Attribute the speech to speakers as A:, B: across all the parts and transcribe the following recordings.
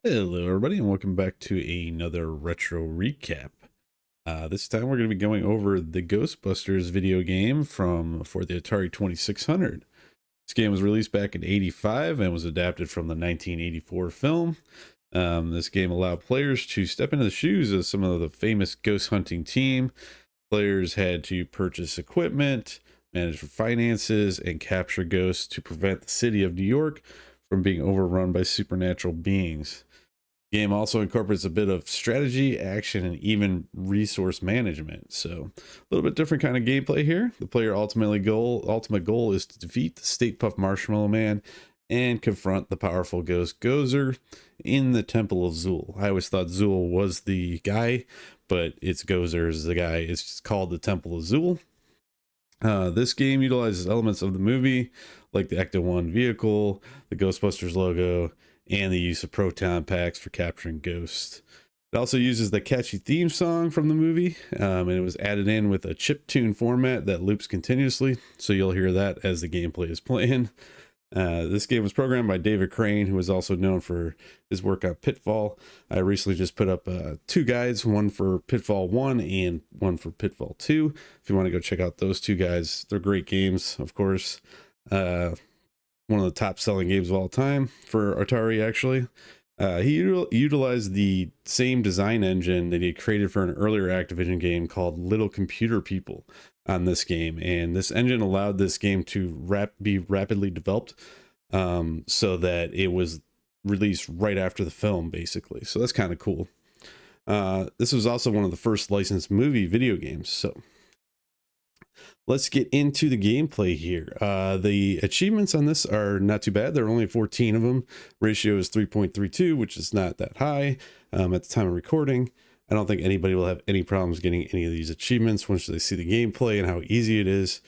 A: Hello, everybody, and welcome back to another retro recap. This time we're going to be going over the Ghostbusters video game for the Atari 2600. This game was released back in '85 and was adapted from the 1984 film. This game allowed players to step into the shoes of some of the famous ghost hunting team. Players had to purchase equipment, manage finances, and capture ghosts to prevent the city of New York from being overrun by supernatural beings. The game also incorporates a bit of strategy, action, and even resource management. So a little bit different kind of gameplay here. The player ultimate goal is to defeat the State Puft Marshmallow Man and confront the powerful ghost Gozer in the Temple of Zool. I always thought Zool was the guy, but it's Gozer is the guy. It's just called the Temple of Zool. This game utilizes elements of the movie, like the Ecto-1 vehicle, the Ghostbusters logo, and the use of proton packs for capturing ghosts. It also uses the catchy theme song from the movie, and it was added in with a chiptune format that loops continuously, so you'll hear that as the gameplay is playing. This game was programmed by David Crane, who is also known for his work on Pitfall. I recently just put up two guides, one for Pitfall 1 and one for Pitfall 2. If you want to go check out those two guides, they're great games, of course. One of the top selling games of all time for Atari, actually. He utilized the same design engine that he had created for an earlier Activision game called Little Computer People on this game, and this engine allowed this game to be rapidly developed, so that it was released right after the film, basically. So that's kind of cool. This was also one of the first licensed movie video games. So let's get into the gameplay here. The achievements on this are not too bad. There are only 14 of them. Ratio is 3.32, which is not that high at the time of recording. I don't think anybody will have any problems getting any of these achievements once they see the gameplay and how easy it is.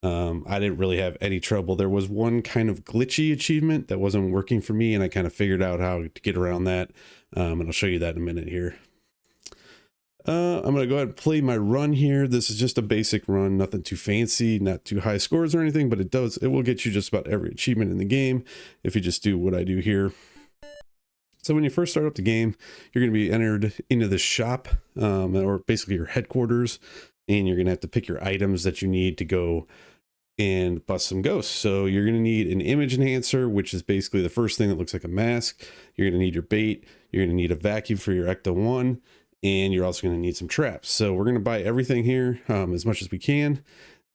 A: I didn't really have any trouble. There was one kind of glitchy achievement that wasn't working for me, and I kind of figured out how to get around that. And I'll show you that in a minute here. I'm going to go ahead and play my run here. This is just a basic run, nothing too fancy, not too high scores or anything, but it will get you just about every achievement in the game if you just do what I do here. So when you first start up the game, you're going to be entered into the shop, or basically your headquarters, and you're going to have to pick your items that you need to go and bust some ghosts. So you're going to need an image enhancer, which is basically the first thing that looks like a mask. You're going to need your bait. You're going to need a vacuum for your Ecto-1. And you're also going to need some traps. So we're going to buy everything here as much as we can.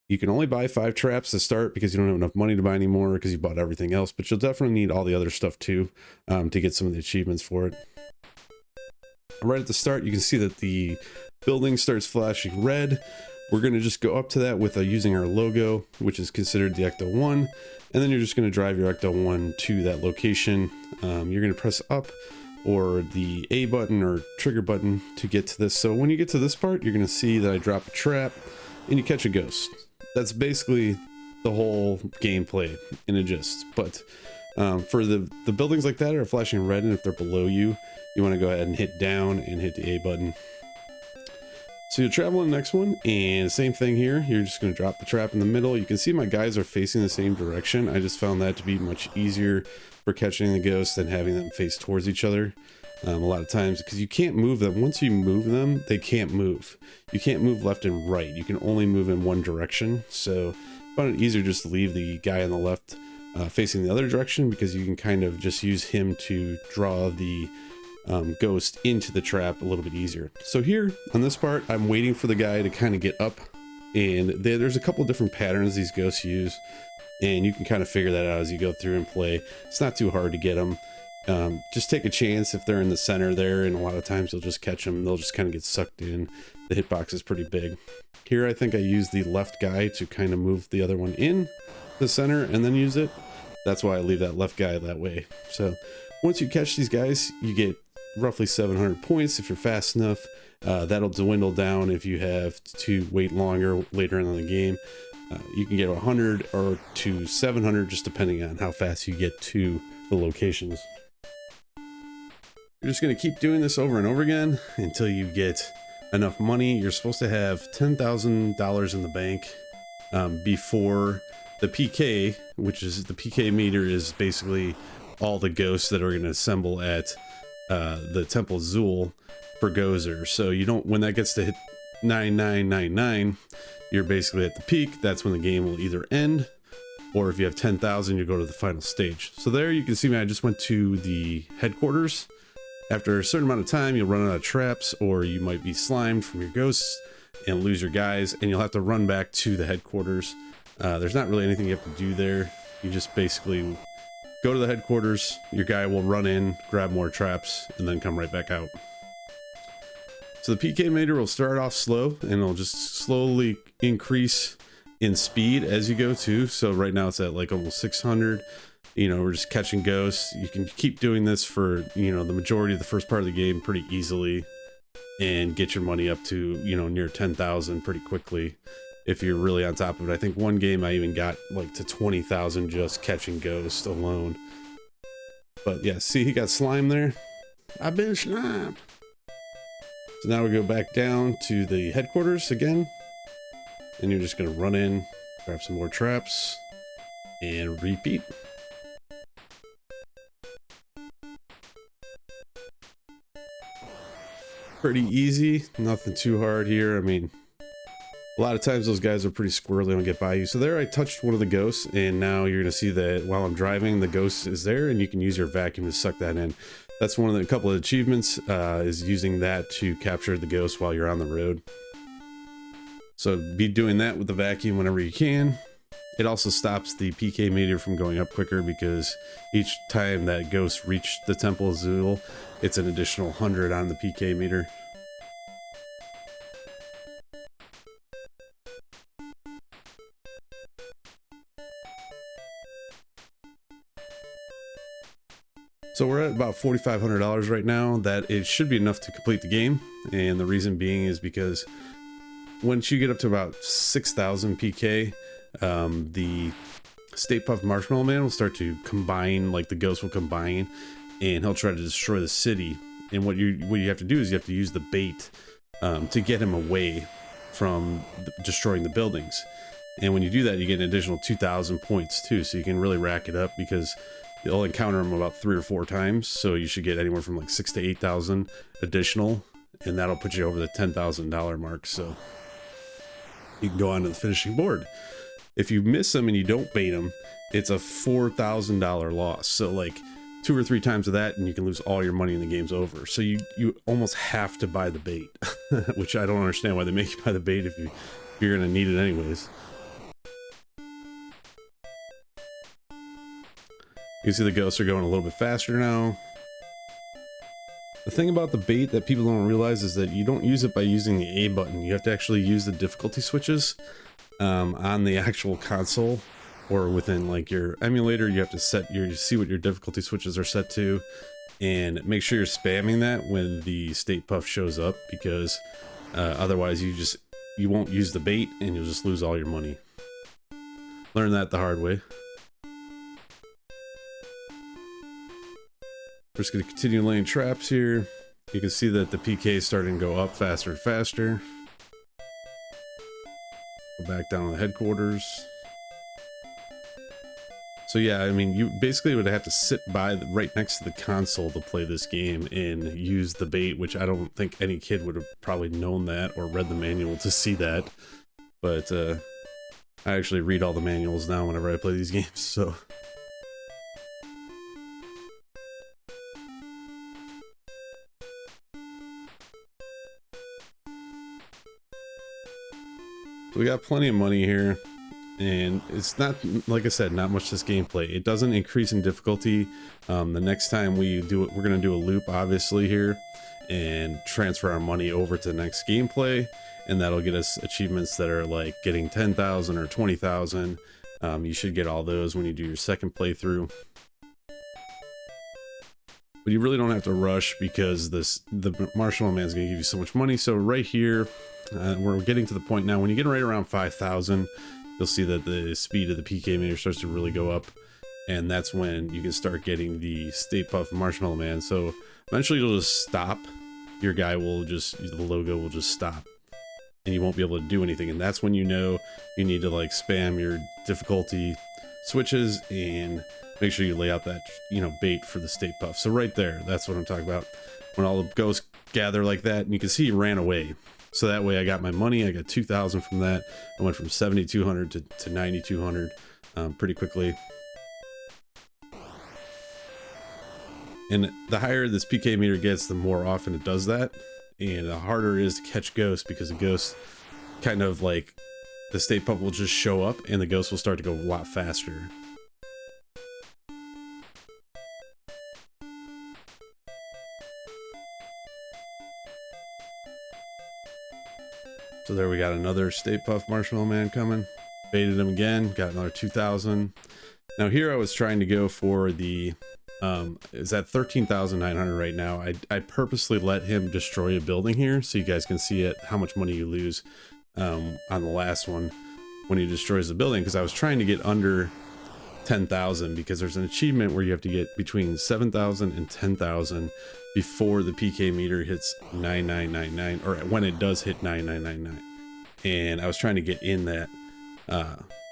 A: You can only buy 5 traps to start because you don't have enough money to buy anymore because you bought everything else. But you'll definitely need all the other stuff too to get some of the achievements for it. Right at the start, you can see that the building starts flashing red. We're going to just go up to that with using our logo, which is considered the Ecto-1. And then you're just going to drive your Ecto-1 to that location. You're going to press up or the A button or trigger button to get to this. So when you get to this part, you're going to see that I drop a trap and you catch a ghost. That's basically the whole gameplay in a gist. But for the buildings like that are flashing red, and if they're below you, you want to go ahead and hit down and hit the A button. So you'll travel in the next one, and same thing here. You're just going to drop the trap in the middle. You can see my guys are facing the same direction. I just found that to be much easier for catching the ghosts than having them face towards each other. A lot of times, because you can't move them. Once you move them, they can't move. You can't move left and right. You can only move in one direction. So I found it easier just to leave the guy on the left facing the other direction, because you can kind of just use him to draw the ghost into the trap a little bit easier. So here on this part, I'm waiting for the guy to kind of get up, and there's a couple different patterns these ghosts use, and you can kind of figure that out as you go through and play. It's not too hard to get them. Just take a chance if they're in the center there, and a lot of times you'll just catch them. They'll just kind of get sucked in. The hitbox is pretty big. Here I think I use the left guy to kind of move the other one in the center and then use it. That's why I leave that left guy that way. So once you catch these guys, you get roughly 700 points if you're fast enough. That'll dwindle down if you have to wait longer later in the game. You can get 100 or to 700 just depending on how fast you get to the locations. You're just going to keep doing this over and over again until you get enough money. You're supposed to have $10,000 in the bank before the PK, which is the PK meter, is basically all the ghosts that are going to assemble at the Temple Azul for Gozer. So you don't, when that gets to hit 9999, you're basically at the peak. That's when the game will either end, or if you have 10,000, you go to the final stage. So there you can see me, I just went to the headquarters. After a certain amount of time, you'll run out of traps, or you might be slimed from your ghosts and lose your guys, and you'll have to run back to the headquarters. There's not really anything you have to do there. You just basically go to the headquarters, your guy will run in, grab more traps, and then come right back out. So the PK meter will start off slow, and it'll just slowly increase in speed as you go too. So right now it's at like almost 600. You know, we're just catching ghosts. You can keep doing this for, you know, the majority of the first part of the game pretty easily, and get your money up to, you know, near 10,000 pretty quickly if you're really on top of it. I think one game I even got like to 20,000 just catching ghosts alone. But yeah, see, he got slime there. I've been slimed. So now we go back down to the headquarters again, and you're just gonna run in, grab some more traps, and repeat. Pretty easy, nothing too hard here. I mean, a lot of times those guys are pretty squirrely and get by you. So there I touched one of the ghosts, and now you're gonna see that while I'm driving, the ghost is there, and you can use your vacuum to suck that in. That's one of the couple of achievements, is using that to capture the ghost while you're on the road. So be doing that with the vacuum whenever you can. It also stops the PK meter from going up quicker, because each time that ghost reached the Temple Azul, it's an additional 100 on the PK meter. So we're at about $4,500 right now. That it should be enough to complete the game, and the reason being is because once you get up to about 6,000 PK, the Stay Puft Marshmallow Man will start to combine, like the ghost will combine, and he'll try to destroy the city. And what you have to do is you have to use the bait to get him away from destroying the buildings. And when you do that, you get an additional 2,000 points too, so you can really rack it up, because you'll encounter him about 3 or 4 times, so you should get anywhere from like 6,000 to 8,000 additional, and that'll put you over the $10,000 mark. So you can go on to the finishing board. If you miss them and you don't bait them, it's a $4,000 loss. So like 2 or 3 times of that, and you can lose all your money and the game's over. So you almost have to buy the bait, which I don't understand why they make you buy the bait if you're gonna need it anyways. You can see the ghosts are going a little bit faster now. The thing about the bait that people don't realize is that you don't use it by using the A button. You have to actually use the difficulty switches on the actual console, or within like your emulator. You have to see what your difficulty switches are set to, and make sure you're spamming that when the State Puff shows up, because otherwise you won't use the bait and you'll just lose all your money. Learn that the hard way. We're just going to continue laying traps here. You can see that the PK is starting to go up faster and faster. Go back down to the headquarters. So yeah, I mean, you basically would have to sit right next to the console to play this game and use the bait, which I don't think any kid would have probably known that or read the manual to see that. But I actually read all the manuals now whenever I play these games, so... We got plenty of money here, and it's not, like I said, not much this gameplay. It doesn't increase in difficulty. The next time we do it, we're going to do a loop obviously here and transfer our money over to the next gameplay, and that'll get us achievements that are like getting 10,000 or 20,000. You should get all those when you do your second playthrough. But you really don't have to rush, because the Marshmallow Man is going to give you so much money. So right here, we're getting to the point now when you get right around 5,000, you'll see that the speed of the PK meter starts to really go up, and that's when you can start getting the Stay Puft Marshmallow Man. So eventually it'll just stop. Your guy will just, the logo will just stop, and you won't be able to do anything. And that's when you know you need to like spam your difficulty switches and make sure you lay out that, you know, bait for the Stay Puft. So right there, that's what I'm talking about. When all the ghosts gather like that, and you can see he ran away. So that way I got my money. I got 2,000 from that. I went from 7,200 to 9,200 pretty quickly. And the higher this PK meter gets, the more often it does that. And the harder it is to catch ghosts, because the ghosts kind of like, the Stay Puft will just show up and the ghosts will start to go a lot faster. So there we got another Stay Puft Marshmallow Man coming. Baited him again, got another 2,000. Now here I was trying to go for the, is at 13,900 right now. I purposely let him destroy a building here so you guys can see it, how much money you lose on the last one when he destroys the building, because I was trying to get under 10,000, because there's an achievement where you have to get between 7,000 and 10,000 before the PK meter hits 9999, or when it does hit 9999. And I was trying to get in that.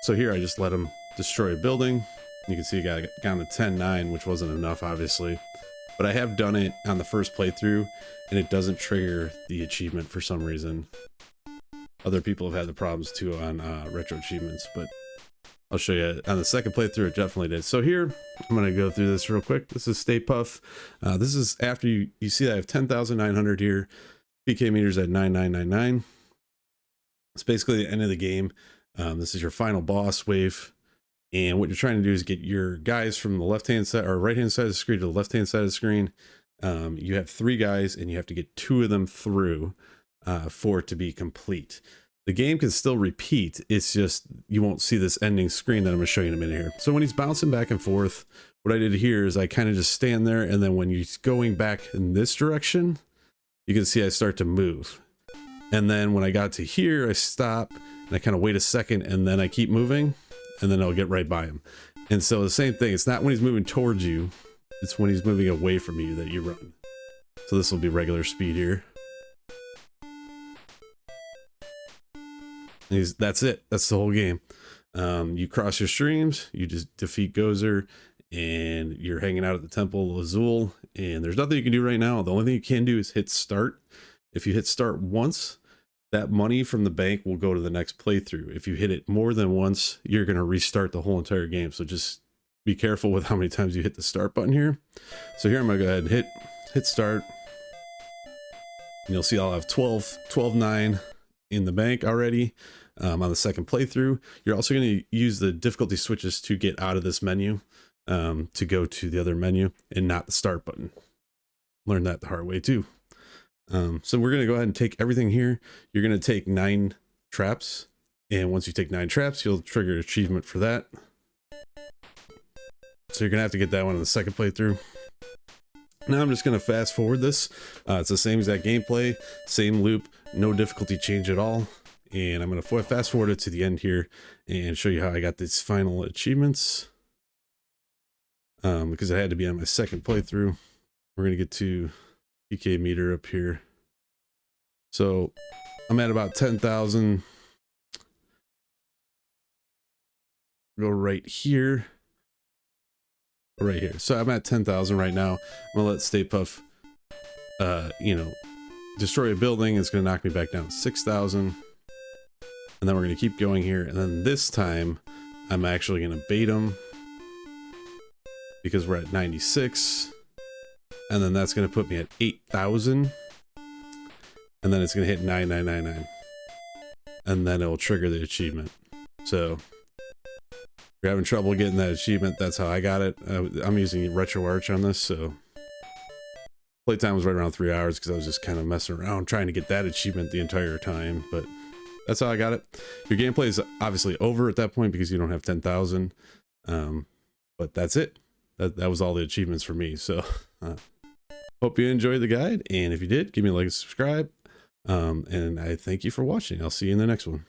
A: So here I just let him destroy a building. You can see I got down to 10.9, which wasn't enough, obviously. But I have done it on the first playthrough, and it doesn't trigger the achievement for some reason. Other people have had the problems too on Retroachievements, but I'll show you on the second playthrough it definitely did. So here, I'm going to go through this real quick. This is Stay Puft. This is after you see that I have 10,900 here. PK meters at 9999. It's basically the end of the game. This is your final boss wave. And what you're trying to do is get your guys from the left-hand side or right-hand side of the screen to the left-hand side of the screen. You have 3 guys and you have to get 2 of them through for it to be complete. The game can still repeat. It's just you won't see this ending screen that I'm going to show you in a minute here. So when he's bouncing back and forth, what I did here is I kind of just stand there, and then when he's going back in this direction, you can see I start to move. And then when I got to here, I stop and I kind of wait a second, and then I keep moving, and then I'll get right by him. And so the same thing, it's not when he's moving towards you, it's when he's moving away from you that you run. So this will be regular speed here. That's it. That's the whole game. You cross your streams, you just defeat Gozer, and you're hanging out at the Temple of Azul, and there's nothing you can do right now. The only thing you can do is hit start. If you hit start once, that money from the bank will go to the next playthrough. If you hit it more than once, you're going to restart the whole entire game. So just be careful with how many times you hit the start button here. So here I'm going to go ahead and hit start. And you'll see I'll have 12.9 in the bank already on the second playthrough. You're also going to use the difficulty switches to get out of this menu to go to the other menu, and not the start button. Learned that the hard way too. So we're going to go ahead and take everything here. You're going to take 9 traps, and once you take 9 traps, you'll trigger an achievement for that. So you're going to have to get that one in the second playthrough. Now I'm just going to fast forward this. It's the same exact gameplay, same loop, no difficulty change at all. And I'm going to fast forward it to the end here and show you how I got these final achievements. Because it had to be on my second playthrough. We're going to get to PK meter up here. So I'm at about 10,000. Go right here. Right here. So I'm at 10,000 right now. I'm gonna let Stay Puft, destroy a building. It's gonna knock me back down to 6,000, and then we're gonna keep going here. And then this time, I'm actually gonna bait him because we're at 96, and then that's gonna put me at 8,000, and then it's gonna hit 9999, and then it will trigger the achievement. So. You're having trouble getting that achievement, that's how I got it. I'm using RetroArch on this, so playtime was right around 3 hours because I was just kind of messing around trying to get that achievement the entire time, but that's how I got it. Your gameplay is obviously over at that point because you don't have 10,000, but that's it. That was all the achievements for me, so hope you enjoyed the guide, and if you did, give me a like and subscribe, and I thank you for watching. I'll see you in the next one.